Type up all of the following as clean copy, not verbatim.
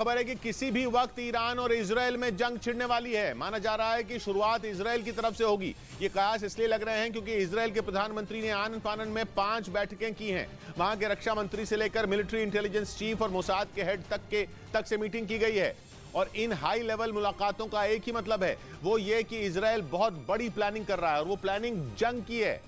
खबर है कि किसी भी वक्त ईरान और इजराइल में जंग छिड़ने वाली है। माना जा रहा है कि शुरुआत इजराइल की तरफ से होगी। ये कयास इसलिए लग रहे हैं क्योंकि इजराइल के प्रधानमंत्री ने आनन फानन में 5 बैठकें की हैं। वहां के रक्षा मंत्री से लेकर मिलिट्री इंटेलिजेंस चीफ और मोसाद के हेड तक से मीटिंग की गई है। और इन हाई लेवल मुलाकातों का एक ही मतलब है, वो ये कि इजराइल बहुत बड़ी प्लानिंग कर रहा है और वो प्लानिंग जंग की है।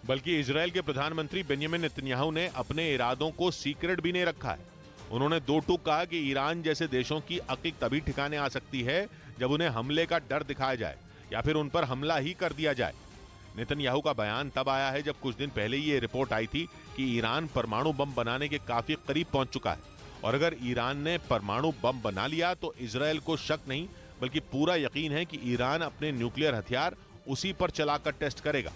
बल्कि इजराइल के प्रधानमंत्री बेंजामिन नेतन्याहू ने अपने इरादों को सीक्रेट भी नहीं रखा है। उन्होंने दो टूक कहा कि ईरान जैसे देशों की अक्ल तभी ठिकाने आ सकती है जब उन्हें हमले का डर दिखाया जाए या फिर उन पर हमला ही कर दिया जाए। नेतन्याहू का बयान तब आया है जब कुछ दिन पहले ये रिपोर्ट आई थी कि ईरान परमाणु बम बनाने के काफी करीब पहुंच चुका है और अगर ईरान ने परमाणु बम बना लिया तो इजराइल को शक नहीं बल्कि पूरा यकीन है कि ईरान अपने न्यूक्लियर हथियार उसी पर चलाकर टेस्ट करेगा।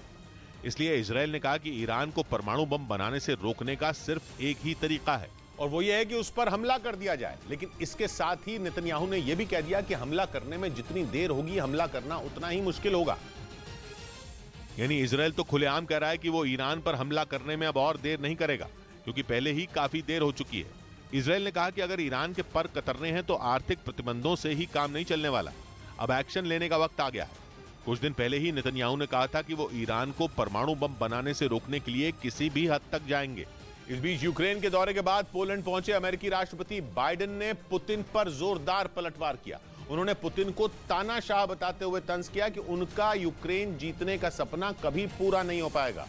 इसलिए इजराइल ने कहा कि ईरान को परमाणु बम बनाने से रोकने का सिर्फ एक ही तरीका है और वो ये है कि उस पर हमला कर दिया जाए। लेकिन इसके साथ ही नेतन्याहू ने यह भी कह दिया कि हमला करने में जितनी देर होगी हमला करना उतना ही मुश्किल होगा। यानी इजराइल तो खुलेआम कह रहा है कि वो ईरान पर हमला करने में अब और देर नहीं करेगा क्योंकि पहले ही काफी देर हो चुकी है। इजराइल ने कहा कि अगर ईरान के पर कतरने हैं तो आर्थिक प्रतिबंधों से ही काम नहीं चलने वाला, अब एक्शन लेने का वक्त आ गया है। कुछ दिन पहले ही नेतन्याहू ने कहा था कि वो ईरान को परमाणु बम बनाने से रोकने के लिए किसी भी हद तक जाएंगे। इस बीच यूक्रेन के दौरे के बाद पोलैंड पहुंचे अमेरिकी राष्ट्रपति बाइडेन ने पुतिन पर जोरदार पलटवार किया। उन्होंने पुतिन को तानाशाह बताते हुए तंज किया कि उनका यूक्रेन जीतने का सपना कभी पूरा नहीं हो पाएगा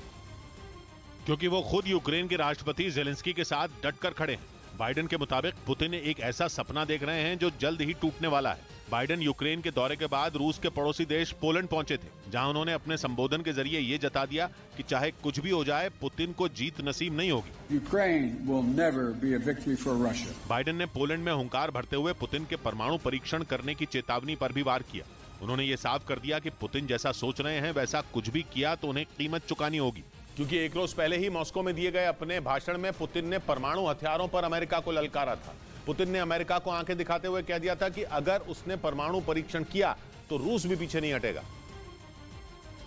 क्योंकि वो खुद यूक्रेन के राष्ट्रपति जेलेंस्की के साथ डटकर खड़े हैं। बाइडेन के मुताबिक पुतिन एक ऐसा सपना देख रहे हैं जो जल्द ही टूटने वाला है। बाइडेन यूक्रेन के दौरे के बाद रूस के पड़ोसी देश पोलैंड पहुंचे थे, जहां उन्होंने अपने संबोधन के जरिए ये जता दिया कि चाहे कुछ भी हो जाए पुतिन को जीत नसीब नहीं होगी। बाइडेन ने पोलैंड में हुंकार भरते हुए पुतिन के परमाणु परीक्षण करने की चेतावनी पर भी वार किया। उन्होंने ये साफ कर दिया कि पुतिन जैसा सोच रहे हैं वैसा कुछ भी किया तो उन्हें कीमत चुकानी होगी। क्योंकि एक रोज पहले ही मॉस्को में दिए गए अपने भाषण में पुतिन ने परमाणु हथियारों पर अमेरिका को ललकारा था। पुतिन ने अमेरिका को आंखें दिखाते हुए कह दिया था कि अगर उसने परमाणु परीक्षण किया तो रूस भी पीछे नहीं हटेगा।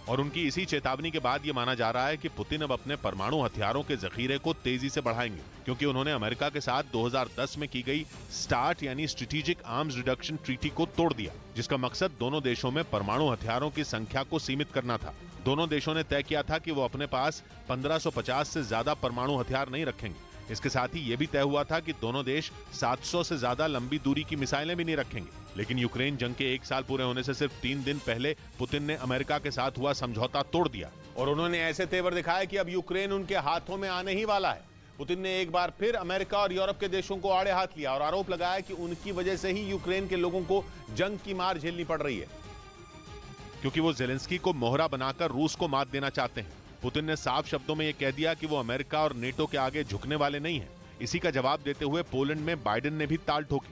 और उनकी इसी चेतावनी के बाद यह माना जा रहा है कि पुतिन अब अपने परमाणु हथियारों के जखीरे को तेजी से बढ़ाएंगे क्योंकि उन्होंने अमेरिका के साथ 2010 में की गई स्टार्ट यानी स्ट्रेटेजिक आर्म्स रिडक्शन ट्रीटी को तोड़ दिया, जिसका मकसद दोनों देशों में परमाणु हथियारों की संख्या को सीमित करना था। दोनों देशों ने तय किया था कि वो अपने पास 1550 से ज्यादा परमाणु हथियार नहीं रखेंगे। इसके साथ ही यह भी तय हुआ था कि दोनों देश 700 से ज्यादा लंबी दूरी की मिसाइलें भी नहीं रखेंगे। लेकिन यूक्रेन जंग के 1 साल पूरे होने से सिर्फ 3 दिन पहले पुतिन ने अमेरिका के साथ हुआ समझौता तोड़ दिया और उन्होंने ऐसे तेवर दिखाए कि अब यूक्रेन उनके हाथों में आने ही वाला है। पुतिन ने एक बार फिर अमेरिका और यूरोप के देशों को आड़े हाथ लिया और आरोप लगाया कि उनकी वजह से ही यूक्रेन के लोगों को जंग की मार झेलनी पड़ रही है क्योंकि वो जेलेंस्की को मोहरा बनाकर रूस को मात देना चाहते हैं। पुतिन ने साफ शब्दों में यह कह दिया कि वो अमेरिका और नेटो के आगे झुकने वाले नहीं हैं। इसी का जवाब देते हुए पोलैंड में बाइडेन ने भी ताल ठोकी।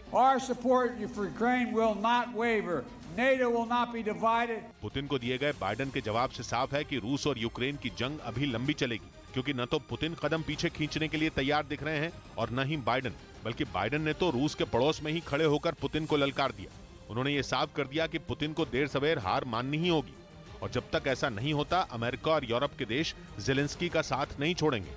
पुतिन को दिए गए बाइडेन के जवाब से साफ है कि रूस और यूक्रेन की जंग अभी लंबी चलेगी क्योंकि न तो पुतिन कदम पीछे खींचने के लिए तैयार दिख रहे हैं और न ही बाइडेन, बल्कि बाइडेन ने तो रूस के पड़ोस में ही खड़े होकर पुतिन को ललकार दिया। उन्होंने ये साफ कर दिया कि पुतिन को देर सवेर हार माननी ही होगी और जब तक ऐसा नहीं होता अमेरिका और यूरोप के देश जेलेंस्की का साथ नहीं छोड़ेंगे।